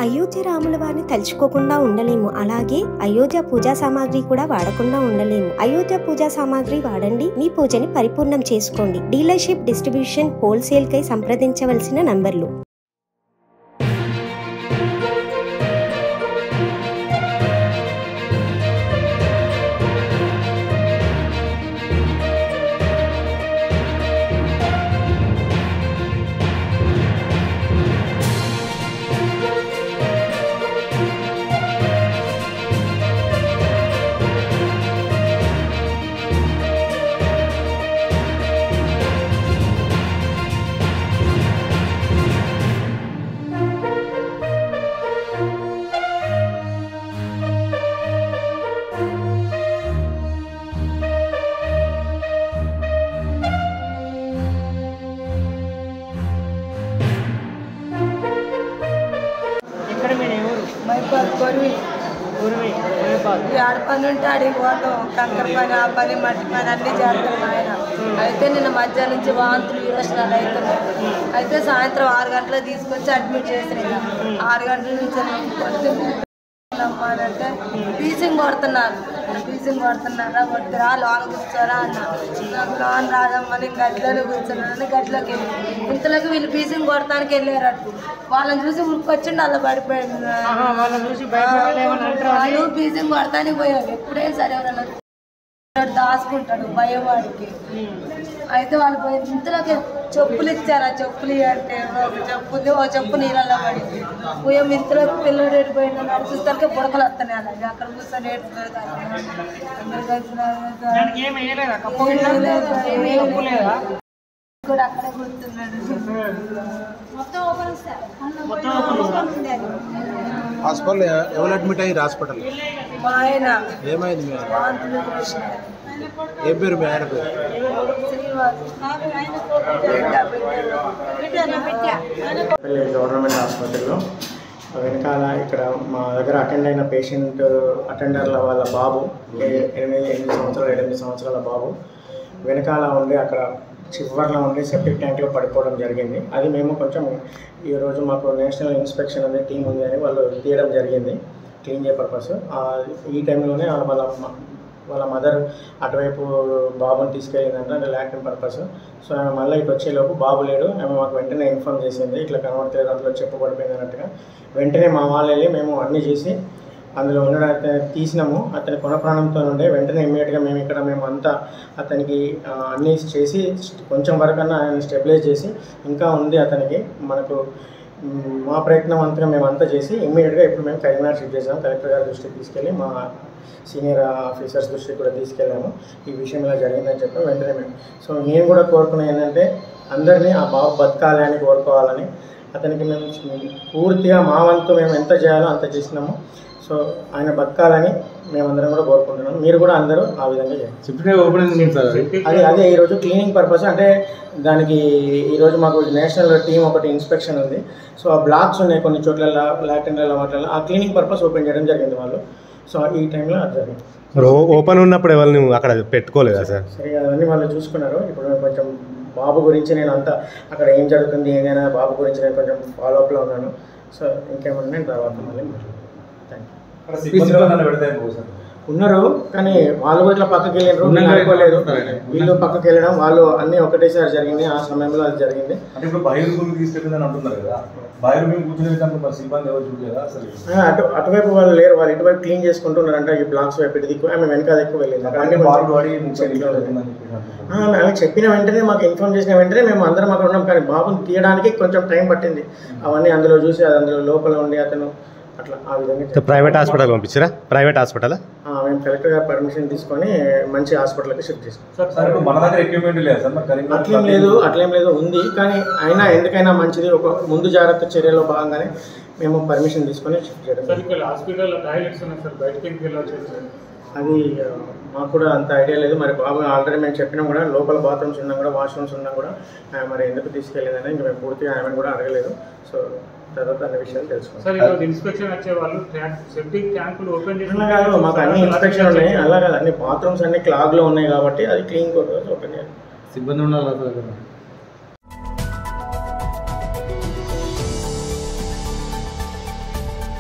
అయోధ్య రాముల వారిని తలుచుకోకుండా ఉండలేము. అలాగే అయోధ్య పూజా సామాగ్రి కూడా వాడకుండా ఉండలేము. అయోధ్య పూజా సామాగ్రి వాడండి, మీ పూజని పరిపూర్ణం చేసుకోండి. డీలర్షిప్, డిస్ట్రిబ్యూషన్, హోల్సేల్ కై సంప్రదించవలసిన నంబర్లు. ఆడ పని ఉంటే అడిగి పోతాం. కంకర పని, ఆ పని, మట్టి పని అన్నీ చేస్తాం ఆయన. అయితే నిన్న మధ్యాహ్నం నుంచి వాంతులు విరోచనాలు అవుతున్నాయి. అయితే సాయంత్రం 6 గంటలకు తీసుకొచ్చి అడ్మిట్ చేసినాయి. 6 గంటల నుంచి అంటే పీసింగ్ కొడుతున్నారా, కొడుతురా, లోన కూర్చోరా అన్న. నాకు లోన్ రాదమ్మని గడ్డలో కూర్చున్నాను. గడ్డలోకి వెళ్ళి ఇంతలోకి వీళ్ళు పీసింగ్ కొడతానికి వెళ్ళారట్టు. వాళ్ళని చూసి ఉరికొచ్చిండి అలా పడిపోయింది. వాళ్ళు పీసింగ్ కొడతానికి పోయారు. ఎప్పుడే సరే దాచుకుంటాడు భయం వాడికి. అయితే వాళ్ళు పోయి ఇంతలోకి చెప్పులు ఇచ్చారు. ఆ చెప్పులు అంటే చెప్పుంది, ఓ చెప్పు నీళ్ళల్లో పడింది. పోయాం ఇంతలోకి పిల్లలు ఏడిపోయింది. నడిపిస్తానికి బుడకలు వస్తున్నాయి. అలాగే అక్కడ కూర్చొని ఏడుస్తారు. కూడా అక్కడే కూర్చున్నాడు. హాస్పిటల్ ఎవరు అడ్మిట్ అయ్యారు? హాస్పిటల్ మా ఆయన ఏమైంది? ఏం పేరు మీ ఆయన పేరు? గవర్నమెంట్ హాస్పిటల్లో వెనకాల ఇక్కడ మా దగ్గర అటెండ్ అయిన అటెండర్ల వాళ్ళ బాబు 8 సంవత్సరాల బాబు వెనకాల ఉండి అక్కడ చివరిలో ఉండి సెప్టిక్ ట్యాంక్లో పడిపోవడం జరిగింది. అది మేము కొంచెం ఈరోజు మాకు నేషనల్ ఇన్స్పెక్షన్ అనే టీం ఉంది అని వాళ్ళు తీయడం జరిగింది క్లీన్ చేయ పర్పస్. ఈ టైంలోనే వాళ్ళ మదర్ అటువైపు బాబుని తీసుకెళ్ళిందంటే అంటే లాక్టిన్ పర్పస్. సో ఆమె మళ్ళీ ఇటు వచ్చేలోపు బాబు లేడు. ఆమె మాకు వెంటనే ఇన్ఫార్మ్ చేసింది, ఇట్లా కనబడతలేదు, అందులో చెప్పబడిపోయింది అన్నట్టుగా. వెంటనే మా వాళ్ళు వెళ్ళి మేము అన్నీ చేసి అందులో ఉండడం తీసినాము. అతని కొన ప్రాణంతో ఉండే వెంటనే ఇమ్మీడియట్గా మేము అంతా అతనికి అన్నీ చేసి కొంచెం వరకన్నా ఆయన స్టెబిలైజ్ చేసి ఇంకా ఉంది అతనికి. మనకు మా ప్రయత్నం అంతగా మేమంతా చేసి ఇమ్మీడియట్గా ఇప్పుడు మేము కరీంనగర్ షిఫ్ట్ చేసాము. కలెక్టర్ గారి దృష్టికి తీసుకెళ్ళి మా సీనియర్ ఆఫీసర్స్ దృష్టికి కూడా తీసుకెళ్ళాము. ఈ విషయం ఇలా జరిగిందని చెప్పి వెంటనే మేము నేను కూడా కోరుకున్నాను ఏంటంటే అందరినీ ఆ బాబు బతకాలి అని కోరుకోవాలని. అతనికి మేము పూర్తిగా మా వంతు మేము ఎంత చేయాలో అంత చేసినాము. సో ఆయన బతకాలని మేమందరం కూడా కోరుకుంటున్నాం. మీరు కూడా అందరూ ఆ విధంగా చేయాలి. అదే ఈరోజు క్లీనింగ్ పర్పస్ అంటే దానికి ఈరోజు మాకు నేషనల్ టీం ఒకటి ఇన్స్పెక్షన్ ఉంది. సో ఆ బ్లాక్స్ ఉన్నాయి కొన్ని చోట్ల లాట్రిన్ల వాటిల్లో, ఆ క్లీనింగ్ పర్పస్ ఓపెన్ చేయడం జరిగింది వాళ్ళు. సో ఈ టైంలో అది జరిగింది. ఓపెన్ ఉన్నప్పుడు ఎవరిని అక్కడ పెట్టుకోలేదా సార్? సరే అవన్నీ వాళ్ళు చూసుకున్నారు. ఇప్పుడు మేము కొంచెం బాబు గురించి నేను అంతా అక్కడ ఏం జరుగుతుంది ఏదైనా బాబు గురించి నేను కొంచెం ఫాలోఅప్లో ఉన్నాను. సో ఇంకేమన్నా నేను తర్వాత మళ్ళీ ఉన్నారు. కానీ వాళ్ళు కూడా ఇట్లా పక్కకి వెళ్ళారు, అనుకోలేదు. వీళ్ళు పక్కకి వెళ్ళడం వాళ్ళు అన్నీ ఒకటేసారి జరిగింది. ఆ సమయంలో అది జరిగింది. అటువైపు వాళ్ళు లేరు, వాళ్ళు ఇటువైపు క్లీన్ చేసుకుంటున్నారంట. ఈ బ్లాక్స్ వైపు ఇటు దిక్కు ఆమె వెనక దిక్కు వెళ్ళింది. ఆమె చెప్పిన వెంటనే మాకు ఇన్ఫార్మ్ చేసిన వెంటనే మేము అందరం అక్కడ ఉన్నాం. కానీ బాబుని తీయడానికి కొంచెం టైం పట్టింది. అవన్నీ అందులో చూసి అది అందులో లోపల ఉండి అతను అట్లా ఆ విధంగా ప్రైవేట్ హాస్పిటల్ పంపించారా? ప్రైవేట్ హాస్పిటల్ మేము కలెక్టర్ గారు పర్మిషన్ తీసుకొని మంచి హాస్పిటల్కి షిఫ్ట్ చేస్తాం. అట్లేం లేదు ఉంది. కానీ అయినా ఎందుకైనా మంచిది ఒక ముందు జాగ్రత్త చర్యలో భాగంగానే మేము పర్మిషన్ తీసుకొని షిఫ్ట్ చేయడం. అది మాకు కూడా అంత ఐడియా లేదు. మరి బాబు ఆల్రెడీ మేము చెప్పినా కూడా లోపల బాత్రూమ్స్ ఉన్నా కూడా వాష్రూమ్స్ ఉన్నా కూడా మరి ఎందుకు తీసుకెళ్ళలేదని ఇంకా మేము పూర్తిగా ఆమెను కూడా అడగలేదు. సో తర్వాత అన్ని విషయాలు తెలుసుకుంటాం. మాకు అన్ని ఇన్స్పెక్షన్ ఉన్నాయి. అలా కాదు, అన్ని బాత్రూమ్స్ అన్ని క్లాగ్లో ఉన్నాయి కాబట్టి అది క్లీన్ ఓపెన్ చేయాలి. సిబ్బంది ఉండాలి.